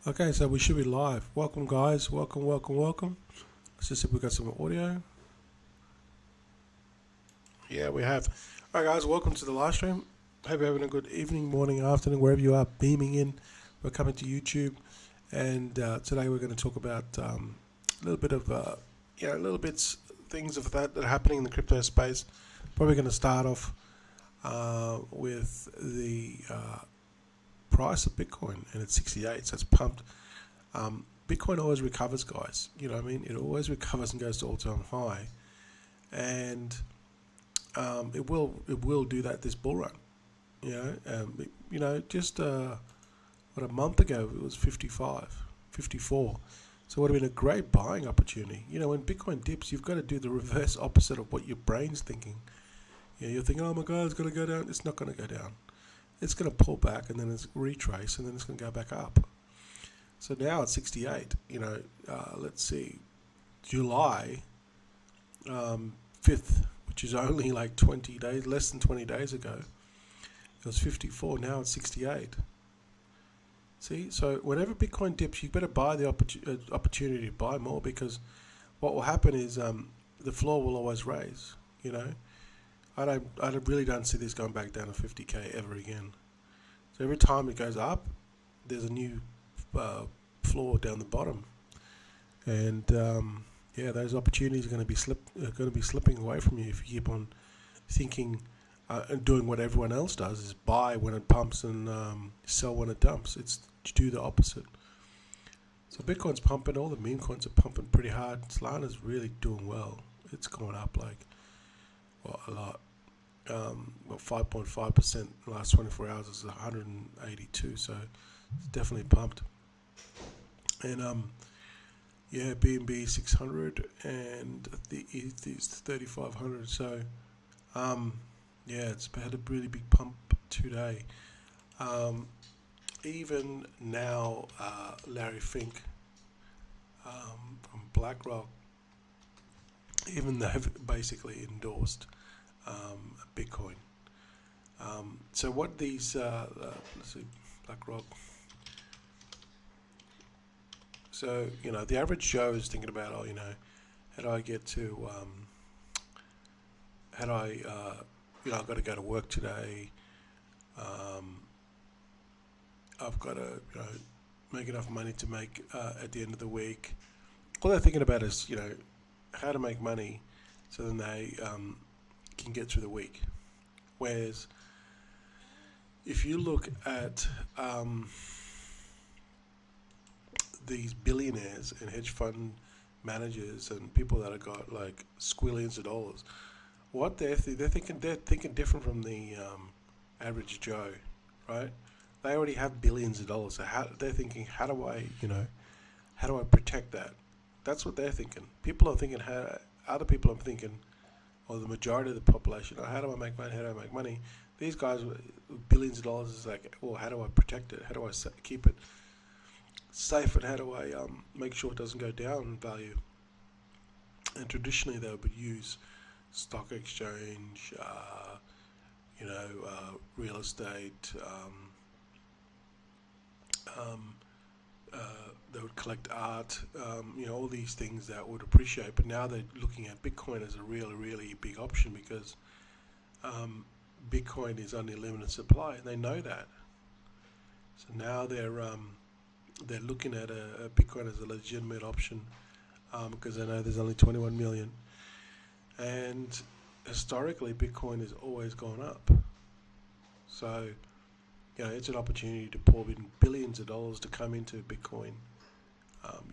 Okay, so we should be live. Welcome, guys. Welcome. Let's just see if we got some audio. Yeah, we have. All right, guys. Welcome to the live stream. Hope you're having a good evening, morning, afternoon, wherever you are beaming in. We're coming to YouTube, and today we're going to talk about a little bit of, little bits, things of that are happening in the crypto space. Probably going to start off with the price of Bitcoin, and it's 68, so it's pumped. Bitcoin always recovers, guys. You know what I mean? It always recovers and goes to all-time high, and it will do that this bull run. Just a month ago it was 55, 54. So it would have been a great buying opportunity. You know, when Bitcoin dips, you've got to do the reverse opposite of what your brain's thinking. You're thinking, oh my God, it's going to go down. It's not going to go down. It's going to pull back and then it's retrace and then it's going to go back up. So now it's 68. Let's see, July 5th, which is only like 20 days, less than 20 days ago, it was 54. Now it's 68. See, so whenever Bitcoin dips, you better buy the opportunity to buy more, because what will happen is the floor will always raise. I really don't see this going back down to 50k ever again. So every time it goes up, there's a new floor down the bottom, and those opportunities are going to be slipping away from you if you keep on thinking and doing what everyone else does, is buy when it pumps and sell when it dumps. It's to do the opposite. So Bitcoin's pumping, all the meme coins are pumping pretty hard. Solana's really doing well. It's going up a lot. 5.5% in the last 24 hours is 182, so it's definitely pumped. And BNB 600 and the ETH is 3,500. So it's had a really big pump today. Even now, Larry Fink from BlackRock, even they've basically endorsed Bitcoin. So what these, let's see, BlackRock. So, the average Joe is thinking about, how do I get to, I've got to go to work today. I've got to, make enough money to make at the end of the week. All they're thinking about is, how to make money so then they can get through the week. Whereas if you look at these billionaires and hedge fund managers and people that have got like squillions of dollars, what they're thinking different from the average Joe, right? They already have billions of dollars. So they're thinking, how do I protect that? That's what they're thinking. People are thinking other people are thinking, or the majority of the population, how do I make money? How do I make money? These guys with billions of dollars is like, well, how do I protect it? How do I keep it safe, and how do I make sure it doesn't go down in value? And traditionally they would use stock exchange, real estate. They would collect art, all these things that would appreciate. But now they're looking at Bitcoin as a really, really big option, because Bitcoin is only limited supply, and they know that. So now they're looking at a Bitcoin as a legitimate option, because they know there's only 21 million. And historically, Bitcoin has always gone up. So, it's an opportunity to pour in billions of dollars to come into Bitcoin.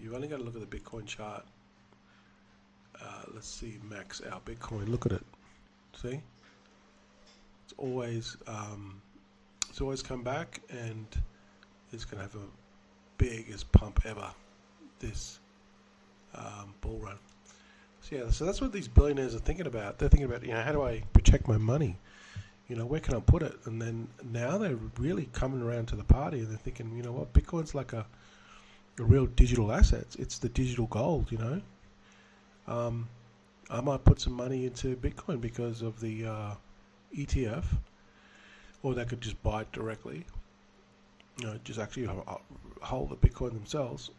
You've only got to look at the Bitcoin chart. Let's see, max out Bitcoin. Look at it. See? It's always come back, and it's going to have a biggest pump ever this bull run. So that's what these billionaires are thinking about. They're thinking about, how do I protect my money? Where can I put it? And then now they're really coming around to the party, and they're thinking, what, Bitcoin's like a real digital asset. It's the digital gold, I might put some money into Bitcoin because of the ETF, or they could just buy it directly. just actually hold the Bitcoin themselves.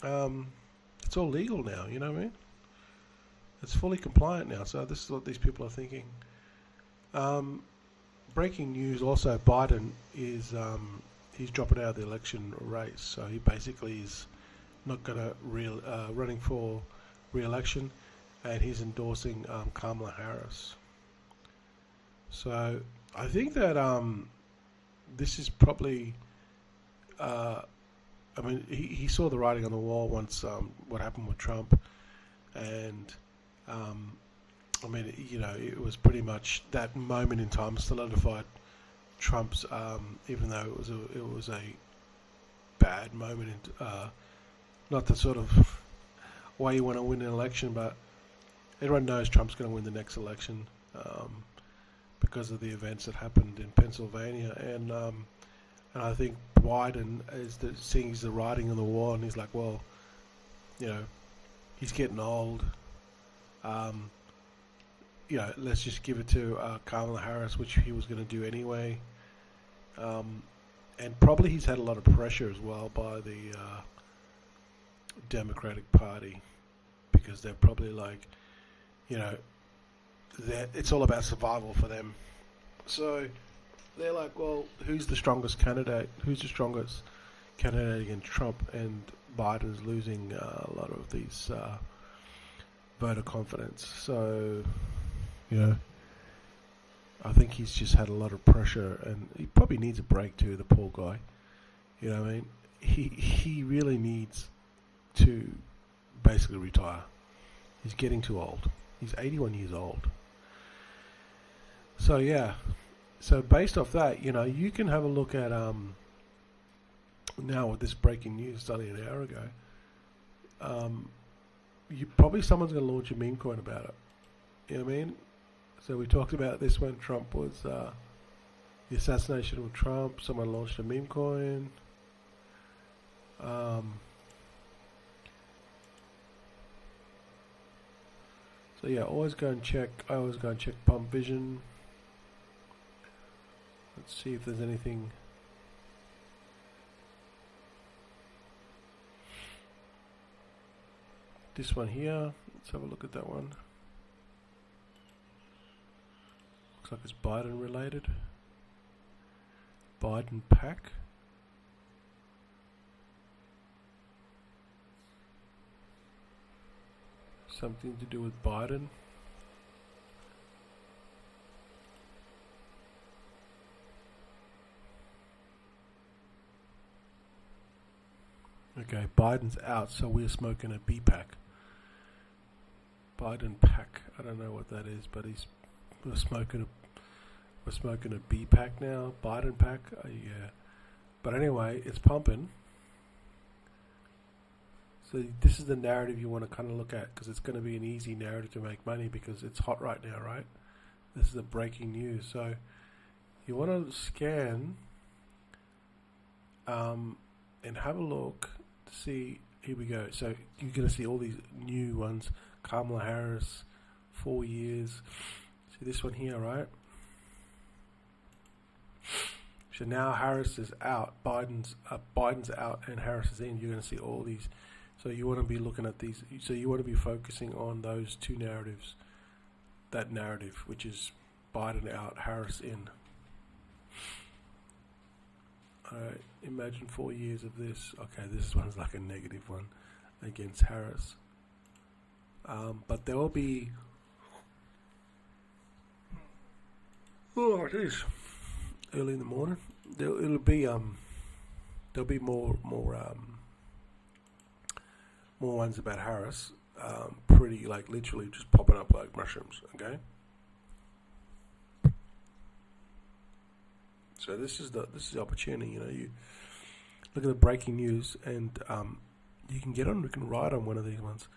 It's all legal now. You know what I mean? It's fully compliant now. So this is what these people are thinking. Breaking news also: Biden is he's dropping out of the election race. So he basically is not going to running for re-election, and he's endorsing Kamala Harris. So I think that this is probably. I mean, he saw the writing on the wall once what happened with Trump, and I mean, it was pretty much that moment in time solidified Trump's, even though it was a bad moment, not the sort of way you want to win an election, but everyone knows Trump's going to win the next election because of the events that happened in Pennsylvania, and I think Biden sees the writing on the wall, and he's like, well, he's getting old. Let's just give it to Kamala Harris, which he was going to do anyway. And probably he's had a lot of pressure as well by the Democratic Party, because they're probably like, it's all about survival for them. So they're like, well, who's the strongest candidate? Who's the strongest candidate against Trump? And Biden's losing a lot of these voter confidence. So, I think he's just had a lot of pressure, and he probably needs a break too, the poor guy. You know what I mean? He really needs to basically retire. He's getting too old. He's 81 years old. So, yeah. So based off that, you can have a look at now with this breaking news only an hour ago. Someone's going to launch a Memecoin about it. You know what I mean? So we talked about this when Trump was the assassination of Trump. Someone launched a Memecoin. So yeah, always go and check. I always go and check Pump Vision. Let's see if there's anything. This one here. Let's have a look at that one. Looks like it's Biden related. Biden pack. Something to do with Biden. Okay, Biden's out, so we're smoking a B pack. Biden pack. I don't know what that is, but we're smoking a B pack now. Biden pack. Yeah. But anyway, it's pumping. So this is the narrative you want to kind of look at, because it's going to be an easy narrative to make money because it's hot right now, right? This is the breaking news. So you want to scan and have a look to see. Here we go. So you're going to see all these new ones. Kamala Harris, 4 years. See this one here, right? So now Harris is out, Biden's out, and Harris is in. You're going to see all these. So you want to be looking at these. So you want to be focusing on those two narratives. That narrative, which is Biden out, Harris in. Alright, imagine 4 years of this. Okay, this one's like a negative one against Harris. But there will be. Oh, it is early in the morning. There'll be more ones about Harris. Pretty like literally just popping up like mushrooms. Okay. So this is the opportunity. You look at the breaking news, and you can get on. You can ride on one of these ones.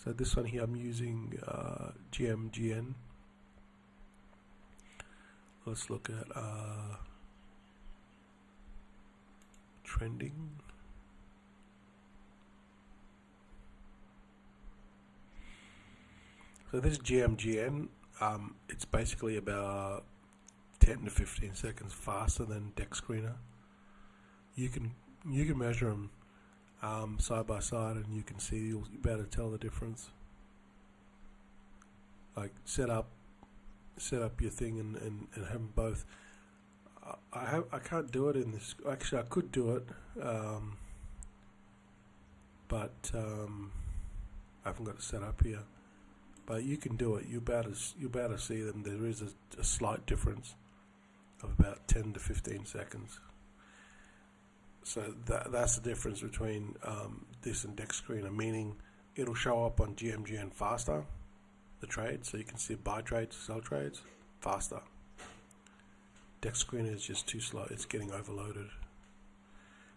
So this one here, I'm using GMGN. Let's look at trending. So this is GMGN. It's basically about 10 to 15 seconds faster than Deck Screener. you can measure them side by side, and you can see you'll be able to tell the difference. Like set up your thing and have them both. I can't do it in this. Actually, I could do it, but I haven't got it set up here. But you can do it. You're about to see them. There is a slight difference of about 10 to 15 seconds. So that's the difference between this and Dex Screener, meaning it'll show up on GMGN faster, the trade, so you can see buy trades, sell trades faster. Dex Screener is just too slow. It's getting overloaded.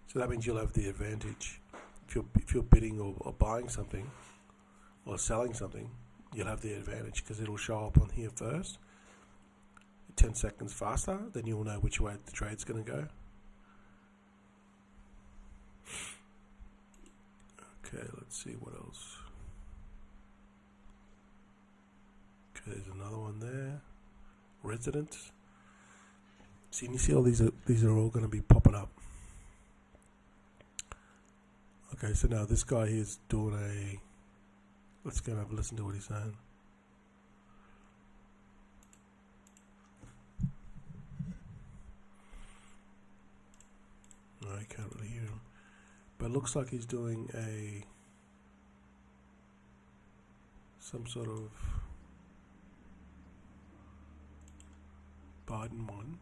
So that means you'll have the advantage. If you're bidding or buying something or selling something, you'll have the advantage because it'll show up on here first. 10 seconds faster, then you'll know which way the trade's going to go. Okay, let's see what else. Okay, there's another one there. Residents. See, you see all these are all going to be popping up. Okay, so now this guy here's doing a. Let's go and have a listen to what he's saying. No, I can't really hear him. But it looks like he's doing some sort of Biden one.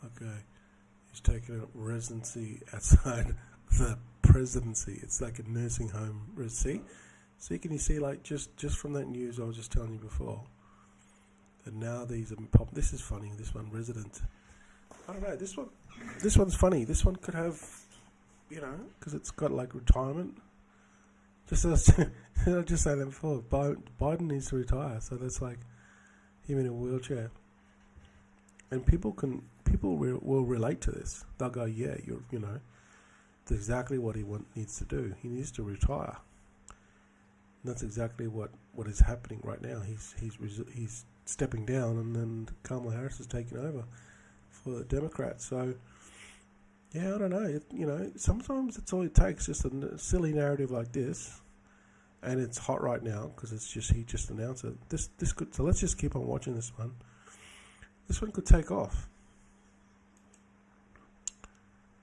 Okay, he's taking a residency outside the presidency. It's like a nursing home. See, can you see, like just from that news I was just telling you before, that now these are pop. This is funny. This one, resident. I don't know. This one's funny. This one could have, because it's got like retirement. Just as I just said that before. Biden needs to retire, so that's like him in a wheelchair. And people will relate to this. They'll go, yeah, that's exactly what he needs to do. He needs to retire. And that's exactly what is happening right now. He's stepping down, and then Kamala Harris is taking over for the Democrats. So, yeah, I don't know. Sometimes it's all it takes, just a silly narrative like this, and it's hot right now because he just announced it. This could. So let's just keep on watching this one. This one could take off.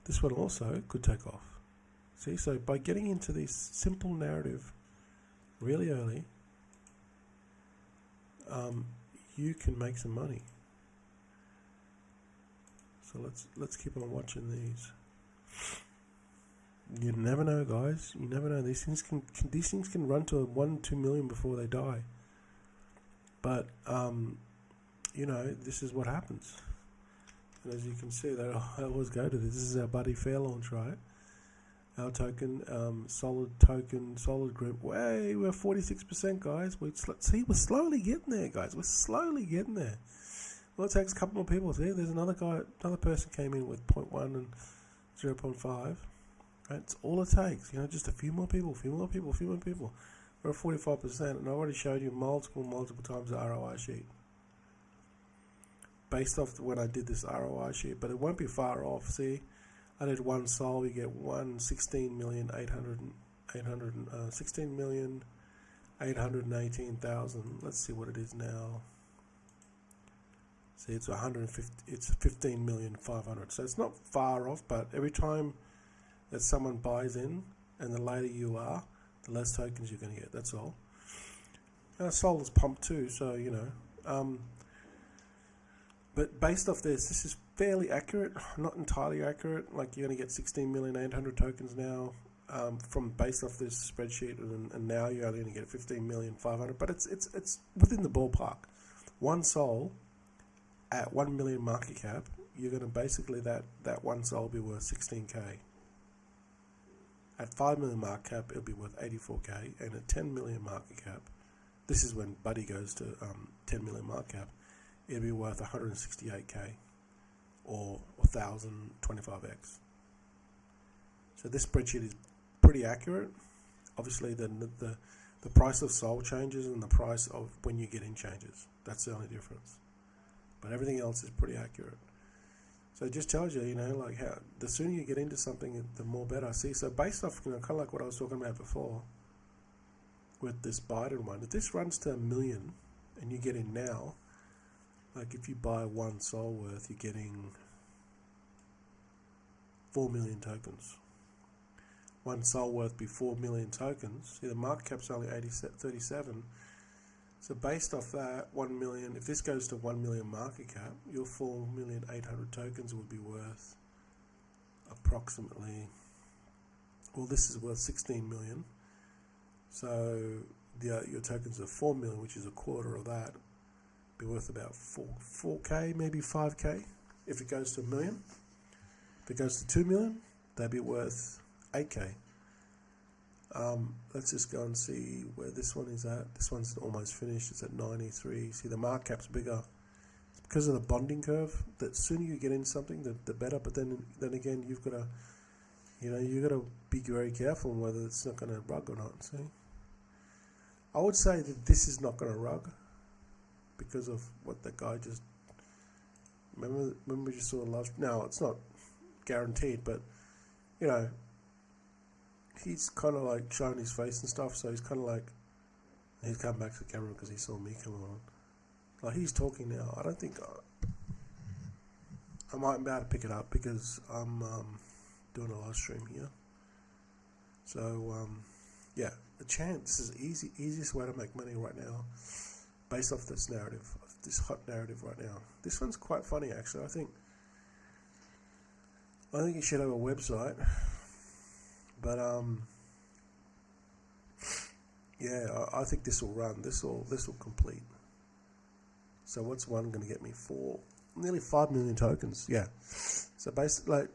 This one also could take off. See, so by getting into this simple narrative really early, you can make some money. So let's keep on watching these. You never know, guys. You never know. These things can run to 1-2 million before they die. But this is what happens. And as you can see, I always go to this. This is our Buddy Fair launch, right? Our token, solid group. Way, we're 46%, guys. We're slowly getting there, guys. We're slowly getting there. Well, it takes a couple more people. See, there's another person came in with 0.1 and 0.5. Right? It's all it takes. Just a few more people. We're at 45%, and I already showed you multiple times the ROI sheet. Based off when I did this ROI sheet, but it won't be far off. See, I did one sol, you get 16,818,000. Let's see what it is now. See, it's 150. It's 15,500,000. So it's not far off, but every time that someone buys in, and the later you are, the less tokens you're going to get. That's all. Sol is pumped too, so But based off this is fairly accurate, not entirely accurate. Like you're going to get 16,800,000 tokens now based off this spreadsheet, and now you're only going to get 15,500,000. But it's within the ballpark. One sol at 1 million market cap, you're going to basically that one sol will be worth 16k. At 5 million market cap, it'll be worth 84k, and at 10 million market cap, this is when Buddy goes to 10 million market cap. It'll be worth 168k or 1,025x. So this spreadsheet is pretty accurate. Obviously, the price of SOL changes and the price of when you get in changes. That's the only difference. but everything else is pretty accurate. So it just tells you, like how the sooner you get into something, the more better. See, so based off, kind of like what I was talking about before with this Biden one, if this runs to 1 million and you get in now, like if you buy one Sol worth, you're getting 4 million tokens. One Sol worth be 4 million tokens. See, the market cap's only 37. So based off that, 1 million, if this goes to 1 million market cap, your 4,800,000 tokens would be worth approximately, well, this is worth 16 million. So your tokens are 4 million, which is a quarter of that, be worth about 4K, maybe 5K if it goes to 1 million. If it goes to 2 million, that'd be worth 8K. Let's just go and see where this one is at. This one's almost finished. It's at 93. See, the market cap's bigger. It's because of the bonding curve. The sooner you get into something, the better. But then again, you've got to, you've got to be very careful on whether it's not going to rug or not. See, I would say that this is not going to rug because of what that guy just. Remember we just saw last. Now it's not guaranteed, but he's kind of like showing his face and stuff, so he's kind of like, he's come back to the camera because he saw me come on. Like, he's talking now. I don't think I might be able to pick it up because I'm doing a live stream here. So, yeah, the chance is easiest way to make money right now based off this narrative, this hot narrative right now. This one's quite funny, actually. I think you should have a website. But yeah, I think this will run. This will complete. So what's one going to get me? Nearly 5 million tokens. Yeah. So basically, like,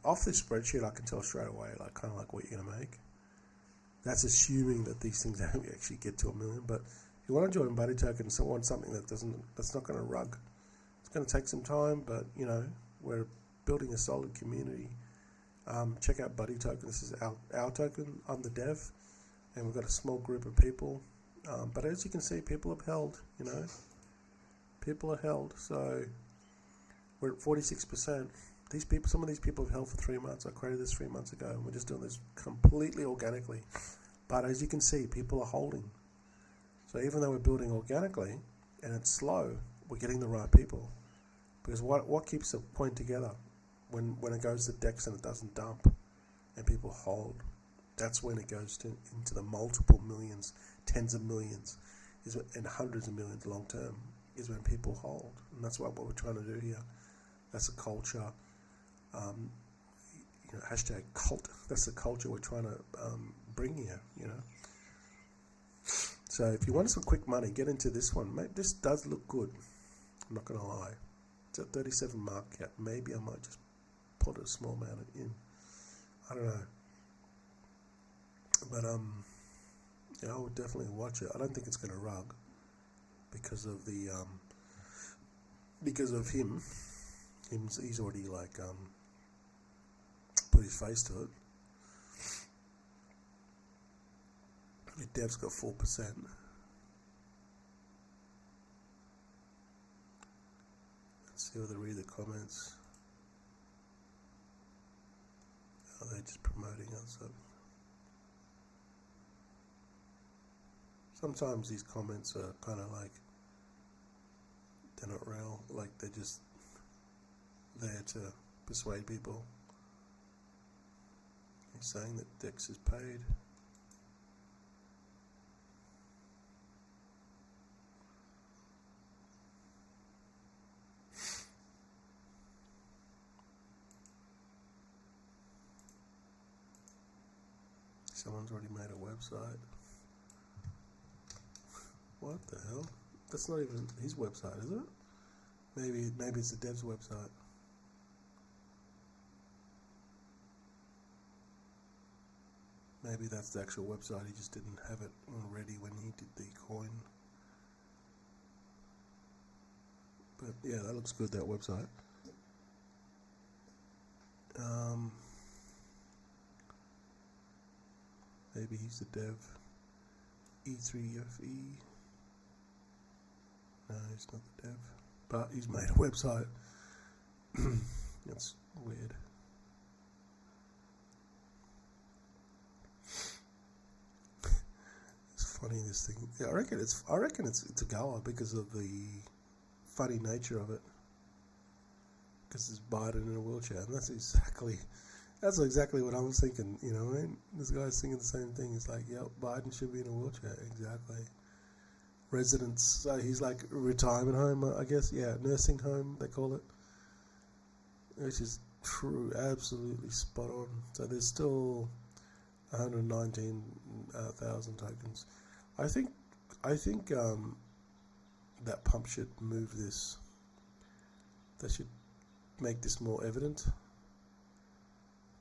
off this spreadsheet, I can tell straight away, like, kind of like what you're going to make. That's assuming that these things don't actually get to 1 million. But if you want to join Buddy Token and want something that's not going to rug, it's going to take some time. But we're building a solid community. Check out Buddy Token. This is our token. I'm the dev, and we've got a small group of people. But as you can see, people have held. People are held. So we're at 46%. Some of these people have held for 3 months. I created this 3 months ago, and we're just doing this completely organically. But as you can see, people are holding. So even though we're building organically, and it's slow, we're getting the right people. Because what keeps the point together? When it goes to DEX and it doesn't dump and people hold, that's when it goes into the multiple millions, tens of millions, and hundreds of millions long term, is when people hold. And that's what we're trying to do here. That's a culture, hashtag cult. That's the culture we're trying to bring here, So if you want some quick money, get into this one. Mate, this does look good. I'm not going to lie. It's at 37 market cap. Maybe I might just put a small amount in. I don't know. But I would definitely watch it. I don't think it's going to rug because of the because of him. He's already like put his face to it. The dev's got 4%. Let's see whether they read the comments. Oh, they're just promoting us. So sometimes these comments are kind of like, they're not real, like they're just there to persuade people. He's saying that Dex is paid. Someone's already made a website. What the hell? That's not even his website, is it? Maybe it's the dev's website. Maybe that's the actual website. He just didn't have it ready when he did the coin. But yeah, that looks good, that website. Maybe he's the dev. E3FE. No, he's not the dev. but he's made a website. It's weird. It's funny, this thing. Yeah, I reckon it's a goer because of the funny nature of it. Because it's Biden in a wheelchair, and that's exactly what I was thinking. You know what I mean? This guy's thinking the same thing. He's like, "Yep, Biden should be in a wheelchair." Exactly. Residence. So he's like retirement home, I guess. Yeah, nursing home they call it. Which is true, absolutely spot on. So there's still 119,000 tokens. I think that pump should move this. They should make this more evident.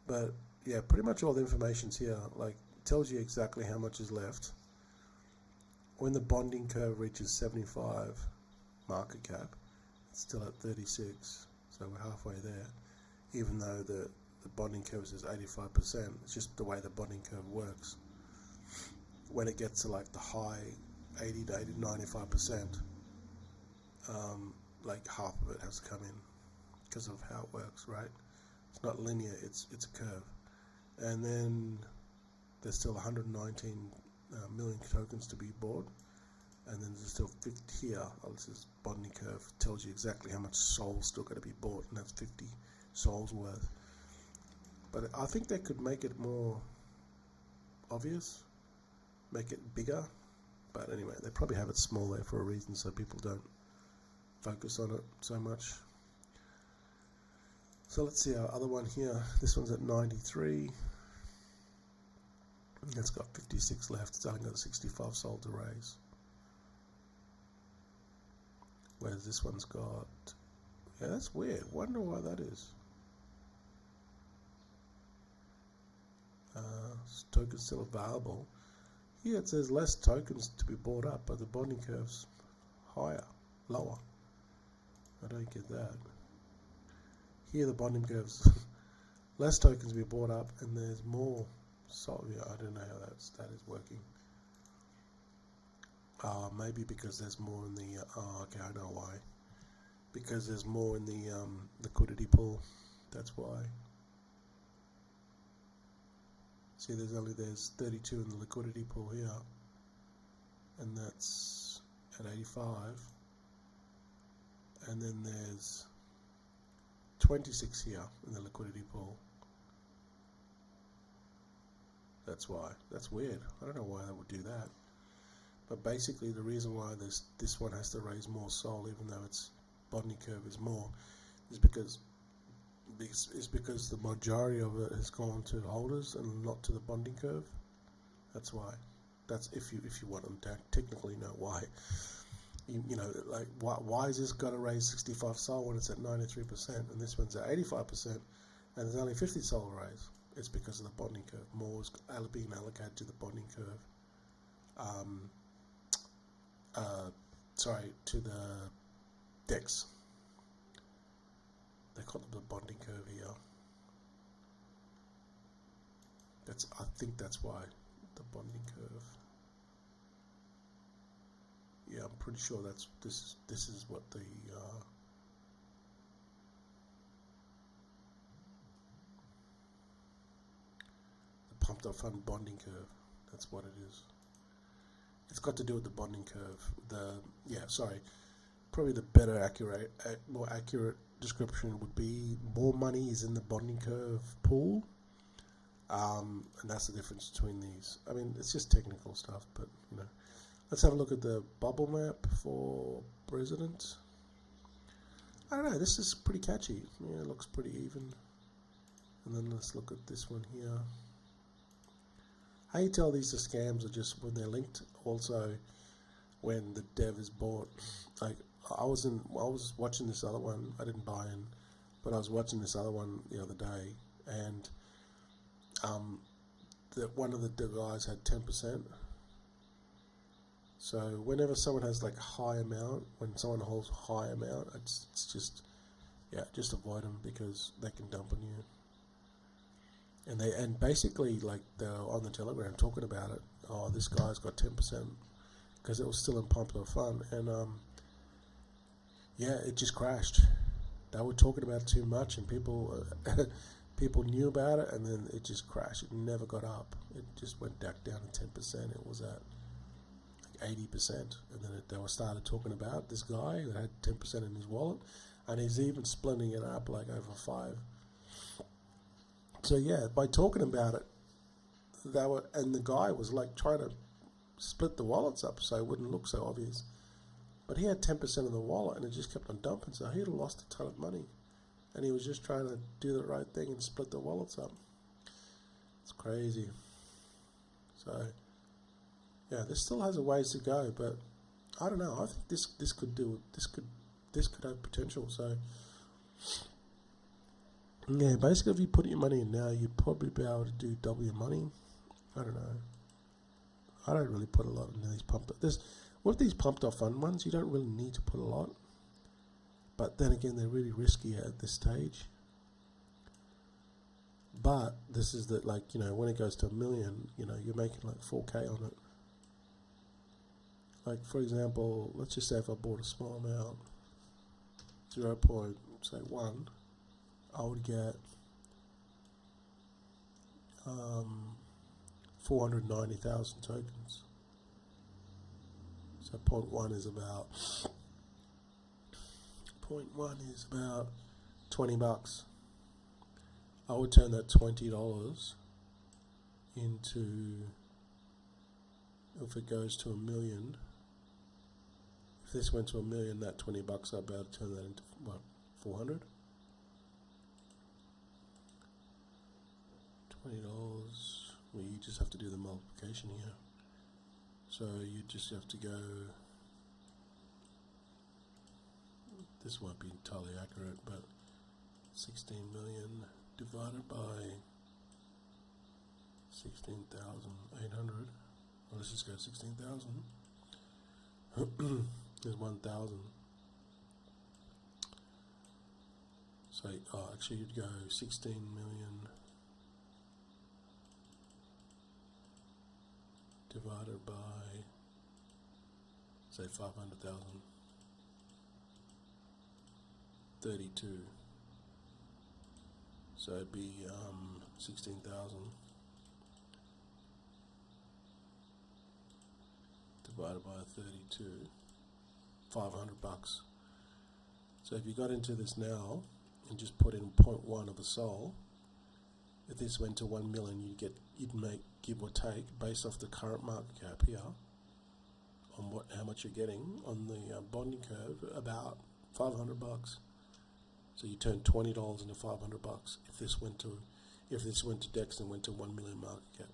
But yeah, pretty much all the information's here. Like, tells you exactly how much is left. When the bonding curve reaches 75 market cap, it's still at 36. So we're halfway there. Even though the bonding curve says 85%, it's just the way the bonding curve works. When it gets to like the high 80 to 95%, like half of it has to come in because of how it works, right? It's not linear, it's a curve. And then there's still 119 million tokens to be bought, and then there's still 50 here. This is bonding curve, tells you exactly how much SOL's still got to be bought, and that's 50 SOL's worth. But I think they could make it more obvious, make it bigger. But anyway, they probably have it small there for a reason, so people don't focus on it so much. So let's see our other one here. This one's at 93. It's got 56 left. It's only got 65 SOL to raise. Whereas this one's got... Yeah, that's weird. Wonder why that is. Tokens still available. Here it says less tokens to be bought up, but the bonding curve's higher, lower. I don't get that. Here the bonding curve's less tokens to be bought up, and there's more. So yeah, I don't know how that is working. Maybe because there's more in the. Okay, I know why. Because there's more in the liquidity pool. That's why. See, there's 32 in the liquidity pool here, and that's at 85. And then there's 26 here in the liquidity pool. That's why. That's weird. I don't know why they would do that. But basically, the reason why this one has to raise more SOL, even though its bonding curve is more, is because the majority of it has gone to holders and not to the bonding curve. That's why. That's if you want them to technically know why. You know, like why is this got to raise 65 SOL when it's at 93% and this one's at 85% and there's only 50 SOL raise? It's because of the bonding curve. More is being allocated to the bonding curve. To the DEX. They call it the bonding curve here. I think that's why, the bonding curve. Yeah, I'm pretty sure this is what the pumped up fund bonding curve. That's what it is. It's got to do with the bonding curve. Probably the more accurate description would be more money is in the bonding curve pool, and that's the difference between these. I mean, it's just technical stuff, but you know, let's have a look at the bubble map for president. I don't know. This is pretty catchy. Yeah, it looks pretty even. And then let's look at this one here. How you tell these are scams are just when they're linked. Also, when the dev is bought. Like I was watching this other one. I didn't buy in, but I was watching this other one the other day, and one of the guys had 10%. So whenever someone has like a high amount, when someone holds a high amount, it's just avoid them because they can dump on you. And basically like they're on the Telegram talking about it. Oh, this guy's got 10% because it was still in popular fun, and yeah, it just crashed. They were talking about it too much, and people people knew about it, and then it just crashed. It never got up. It just went back down to 10%. It was at like 80%, and then they were started talking about this guy that had 10% in his wallet, and he's even splitting it up like over 5. So yeah, by talking about it, and the guy was like trying to split the wallets up so it wouldn't look so obvious. But he had 10% of the wallet, and it just kept on dumping, so he'd have lost a ton of money. And he was just trying to do the right thing and split the wallets up. It's crazy. So, yeah, this still has a ways to go, but I don't know. I think this could have potential. So, yeah, basically, if you put your money in now, you'd probably be able to do double your money. I don't know. I don't really put a lot in these pumped. With these pumped off fund ones, you don't really need to put a lot. But then again, they're really risky at this stage. But this is that, like, when it goes to $1 million, you're making like 4K on it. Like, for example, let's just say if I bought a small amount, 0.1, I would get 490,000 tokens. So 0.1 is about 20 bucks. I would turn that $20 into, if it goes to $1 million, if this went to $1 million, that 20 bucks, I'd be able to turn that into what, 400? $20. Well, you just have to do the multiplication here. So you just have to go, this won't be entirely accurate, but 16 million divided by 16,800. Well, let's just go 16,000. There's 1,000. So, actually you'd go 16 million divided by, say, 500,000. 32. So it'd be 16,000 divided by 32. 500 bucks. So if you got into this now and just put in 0.1 of a sol, if this went to 1 million, you'd make, give or take, based off the current market cap here, on how much you're getting on the bonding curve, about 500 bucks. So you turn $20 into 500 bucks if this went to DEX and went to 1 million market cap.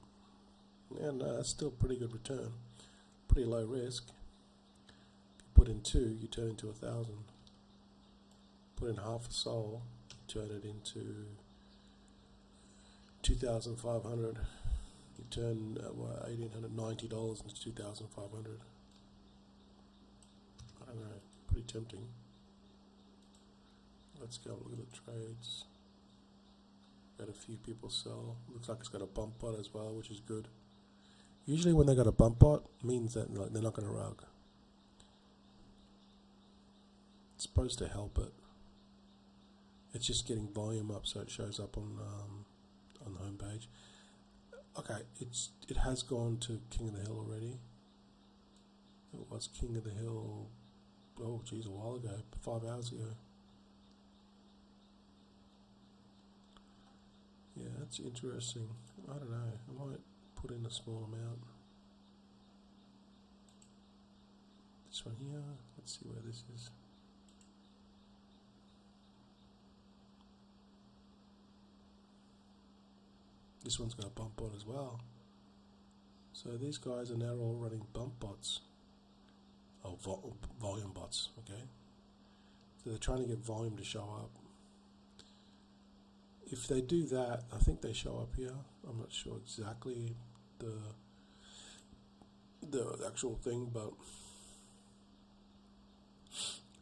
And that's still a pretty good return, pretty low risk. If you put in 2, you turn into 1,000. Put in half a sol, turn it into 2,500. You turn $1,890 into 2,500. I don't know, pretty tempting. Let's go look at the trades. Got a few people sell. Looks like it's got a bump bot as well, which is good. Usually when they got a bump bot, means that they're not going to rug. It's supposed to help it. It's just getting volume up so it shows up on the home page. Okay, it has gone to King of the Hill already. It was King of the Hill, oh geez, a while ago, 5 hours ago. Yeah, that's interesting. I don't know, I might put in a small amount. This one here, let's see where this is. This one's got a bump bot as well. So these guys are now all running bump bots. Oh, volume bots, okay. So they're trying to get volume to show up. If they do that, I think they show up here. I'm not sure exactly the actual thing, but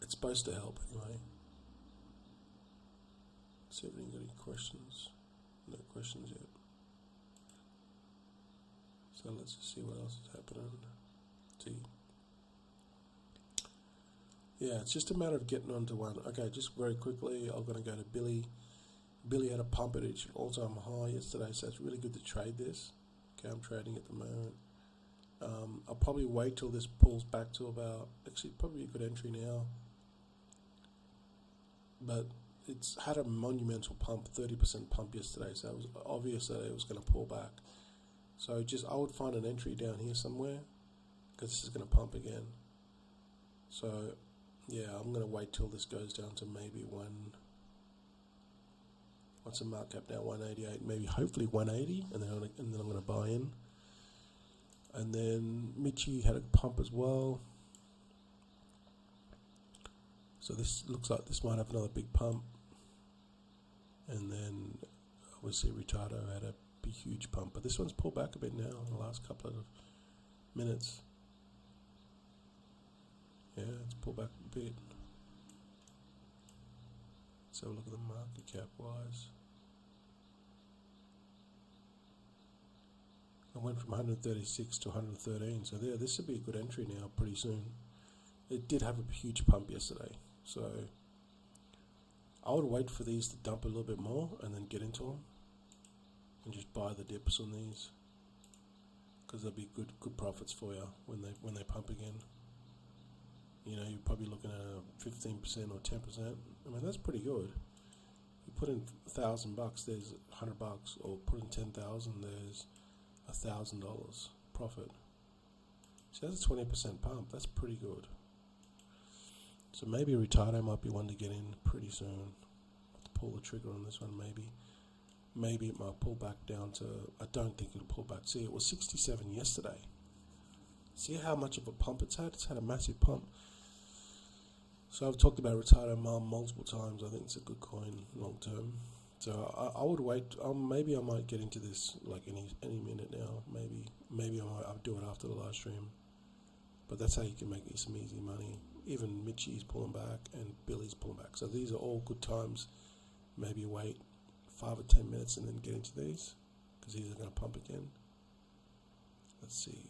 it's supposed to help anyway. See if we got any questions. No questions yet. So let's just see what else is happening. See. Yeah, it's just a matter of getting onto one. Okay, just very quickly, I'm going to go to Billy. Billy had a pump at its all-time high yesterday, so it's really good to trade this. Okay, I'm trading at the moment. I'll probably wait till this pulls back to about, actually probably a good entry now, but it's had a monumental pump, 30% pump yesterday, so it was obvious that it was going to pull back. So just I would find an entry down here somewhere, because this is going to pump again. So yeah, I'm going to wait till this goes down to maybe what's the market cap now, 188, maybe hopefully 180, and then I'm going to buy in. And then Michi had a pump as well. So this looks like this might have another big pump. And then obviously Ricardo had a big, huge pump. But this one's pulled back a bit now in the last couple of minutes. Yeah, it's pulled back a bit. Let's have a look at the market cap wise. I went from 136 to 113, so there, this would be a good entry now pretty soon. It did have a huge pump yesterday, so I would wait for these to dump a little bit more and then get into them and just buy the dips on these, because they'll be good profits for you when they pump again. You know, you're probably looking at a 15% or 10%. I mean, that's pretty good. You put in $1,000, there's $100, or put in 10,000, there's $1,000 profit. So that's a 20% pump. That's pretty good. So maybe Retardo might be one to get in pretty soon. Pull the trigger on this one. Maybe it might pull back down to. I don't think it'll pull back. See, it was 67 yesterday. See how much of a pump it's had? It's had a massive pump. So I've talked about Retardo multiple times. I think it's a good coin long term. So I would wait. Maybe I might get into this like any minute now. Maybe I'll do it after the live stream. But that's how you can make some easy money. Even Michi's pulling back and Billy's pulling back. So these are all good times. Maybe wait 5 or 10 minutes and then get into these, because these are going to pump again. Let's see.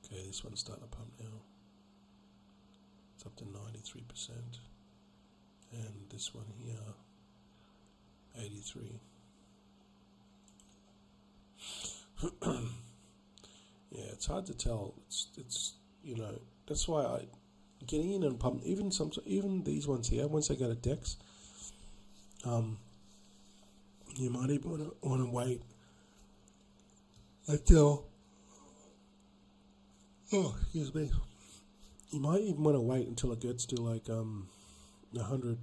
Okay, this one's starting to pump now. It's up to 93%. And this one here, 83. Yeah, it's hard to tell. It's you know, that's why getting in and pump, even these ones here, once they go to DEX, you might even want to wait until, excuse me, you might even want to wait until it gets to like 100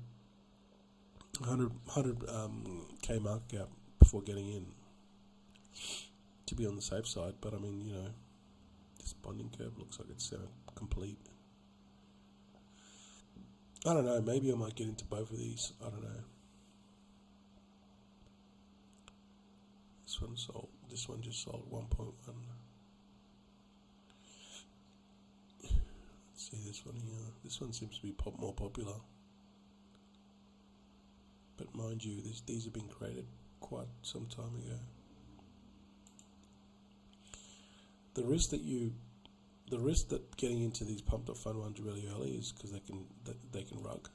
K market cap before getting in, to be on the safe side. But I mean, you know, this bonding curve looks like it's complete. I don't know, maybe I might get into both of these. I don't know. This one sold. This one just sold 1.1. Let's see this one here. This one seems to be more popular. But mind you, these have been created quite some time ago. The risk that getting into these pumped up fund ones really early is because they can rug.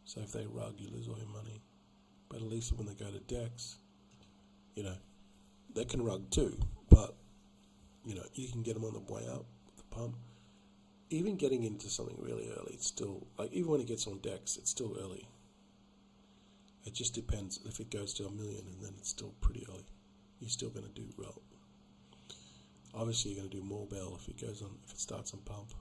So if they rug, you lose all your money. But at least when they go to DEX, you know, they can rug too. But you know, you can get them on the way up with the pump. Even getting into something really early, it's still like, even when it gets on DEX, it's still early. It just depends. If it goes to 1 million, and then it's still pretty early, you're still going to do well. Obviously, you're going to do more bail if it starts on pump.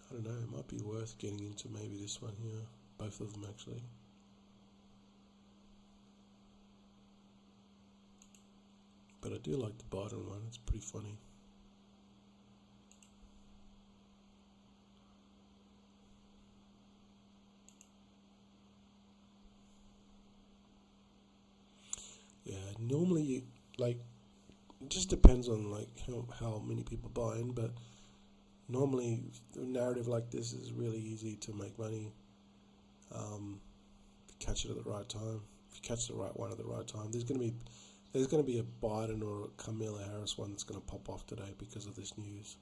I don't know, it might be worth getting into maybe this one here. Both of them, actually. But I do like the Biden one, it's pretty funny. Yeah, normally, like, it just depends on like how many people buy in, but normally a narrative like this is really easy to make money. catch it at the right time. If you catch the right one at the right time, there's going to be a Biden or a Kamala Harris one that's going to pop off today because of this news.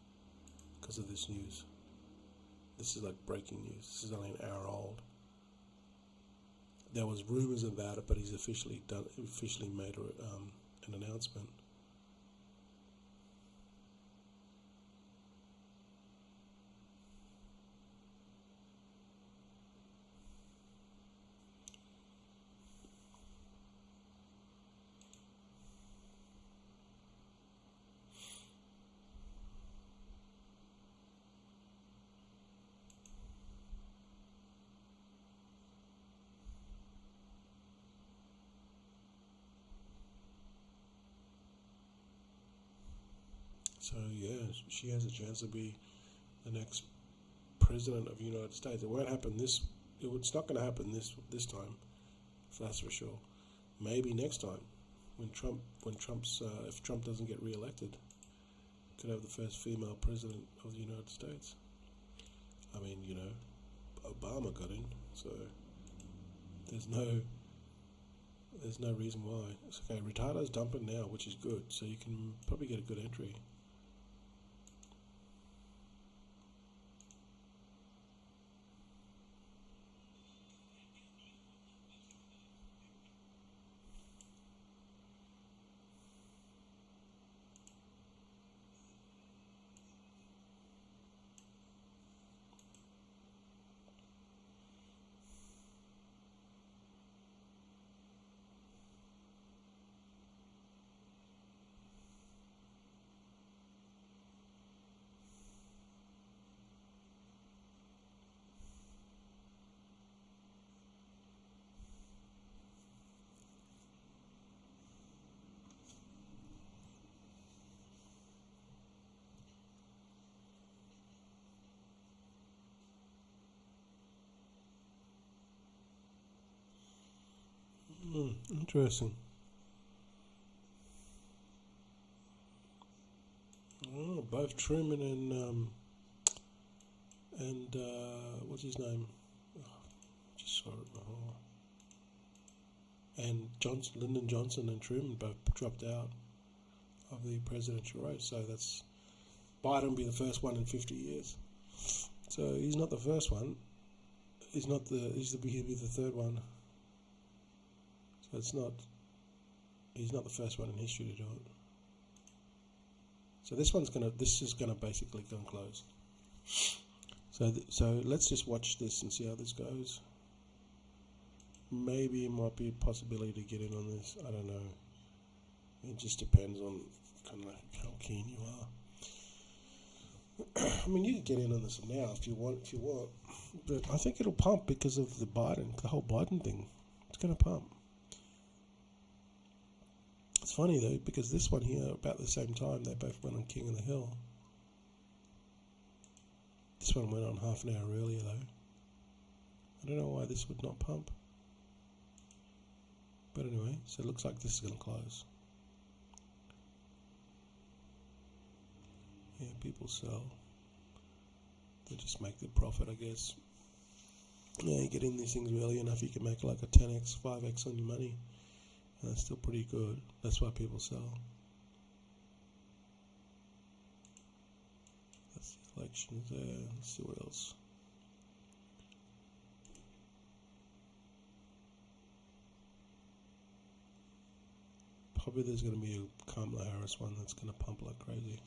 This is like breaking news. This is only an hour old. There was rumors about it, but he's officially made an announcement. So yeah, she has a chance to be the next president of the United States. It won't happen it's not going to happen this time, that's for sure. Maybe next time, if Trump doesn't get re-elected, could have the first female president of the United States. I mean, Obama got in, so there's no reason why. It's okay, Retardo's dumping now, which is good, so you can probably get a good entry. Interesting. Oh, both Truman and what's his name? Oh, just saw it. And Lyndon Johnson and Truman both dropped out of the presidential race. So that's Biden will be the first one in 50 years. So he's not the first one. He'll be the third one. So he's not the first one in history to do it. So this is gonna basically close. So let's just watch this and see how this goes. Maybe it might be a possibility to get in on this. I don't know. It just depends on kind of how keen you are. I mean, you can get in on this now if you want. But I think it'll pump because of the whole Biden thing. It's gonna pump. It's funny though, because this one here, about the same time, they both went on King of the Hill. This one went on half an hour earlier though. I don't know why this would not pump. But anyway, so it looks like this is going to close. Yeah, people sell. They just make the profit, I guess. Yeah, you get in these things early enough, you can make like a 10x, 5x on your money. And that's still pretty good. That's why people sell. That's the elections there. Let's see what else. Probably there's going to be a Kamala Harris one that's going to pump like crazy.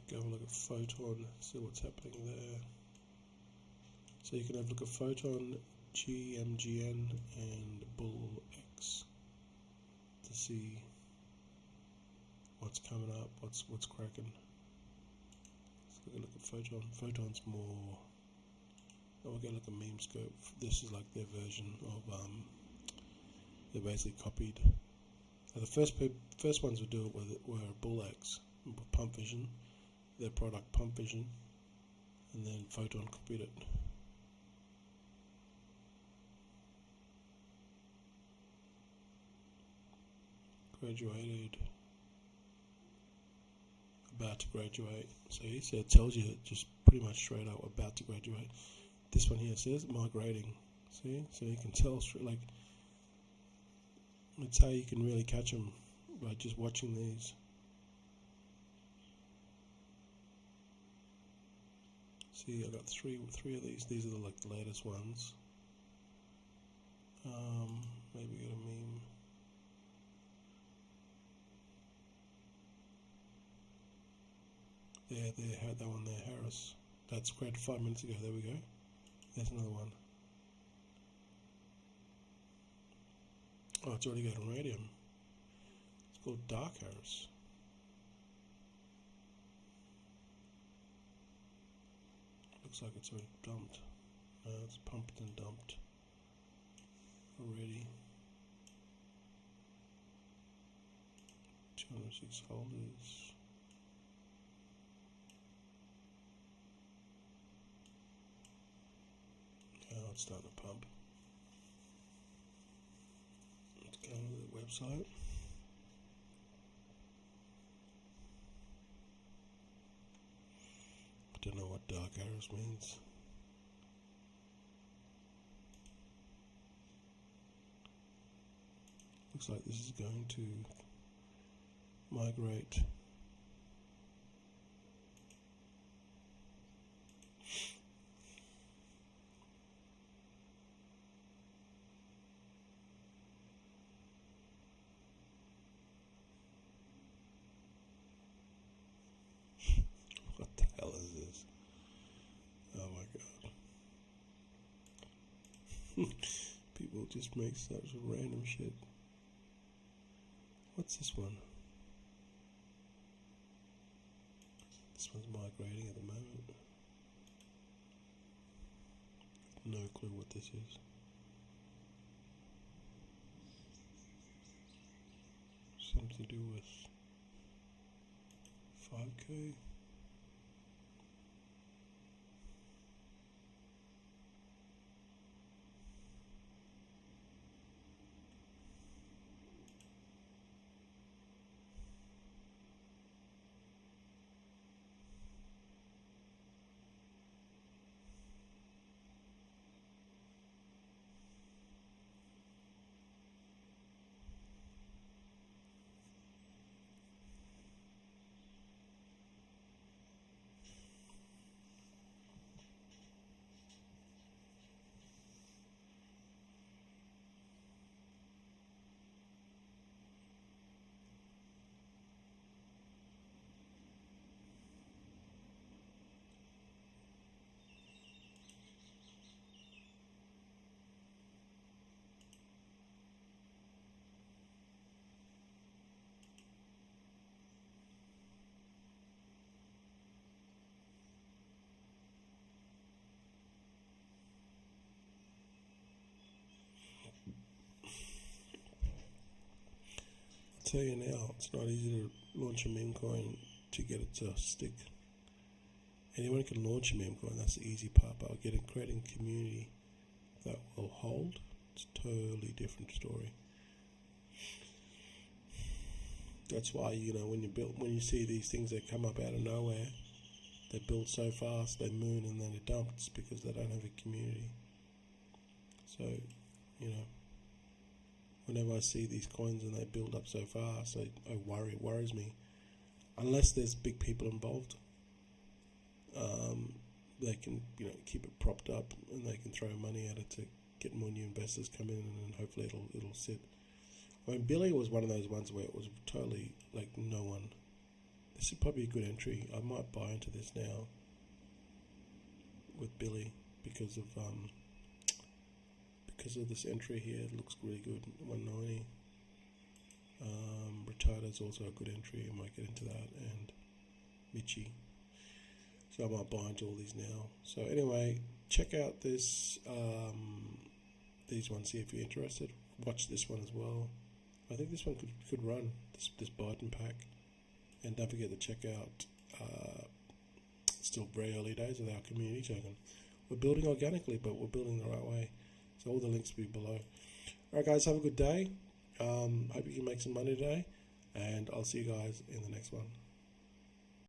Go have a look at Photon, see what's happening there. So you can have a look at Photon, GMGN, and Bull X to see what's coming up, what's cracking. We're gonna look at Photon. Photon's more. Oh, we're gonna look at Memescope. This is like their version of they basically copied. The first ones who do it were Bullx, Pump Vision, their product Pump Vision, and then Photon copied it. Graduated, about to graduate. So he said, it tells you just pretty much straight up about to graduate. This one here says migrating. See, so you can tell straight, like, that's how you can really catch them by just watching these. See, I got three of these. These are like the latest ones. Maybe get a meme. There, that one there, Harris. That's created 5 minutes ago. There we go. There's another one. Oh, it's already got a radium. It's called Dark Harris. Looks like it's already dumped. No, it's pumped and dumped already. 206 holders. Now it's starting to pump. Let's go to the website. I don't know what dark arrows means. Looks like this is going to migrate. What the hell is this? Oh my god. People just make such random shit. What's this one? This one's migrating at the moment. No clue what this is. Something to do with 5K. I'll tell you now, it's not easy to launch a Memecoin to get it to stick. Anyone can launch a Memecoin, that's the easy part, but creating a community that will hold, it's a totally different story. That's why, when you see these things that come up out of nowhere, they build so fast, they moon and then it dumps because they don't have a community. So, whenever I see these coins and they build up so fast, it worries me. Unless there's big people involved, they can keep it propped up and they can throw money at it to get more new investors come in, and then hopefully it'll sit. I mean, Billy was one of those ones where it was totally like no one. This is probably a good entry. I might buy into this now with Billy because of this entry here. It looks really good. 190. Retarda is also a good entry. I might get into that, and Michi. So I might buy into all these now. So anyway, check out this these ones here if you're interested. Watch this one as well. I think this one could run, this Biden pack. And don't forget to check out, still very early days with our community token. We're building organically, but we're building the right way. So all the links will be below. Alright guys, have a good day. Hope you can make some money today. And I'll see you guys in the next one.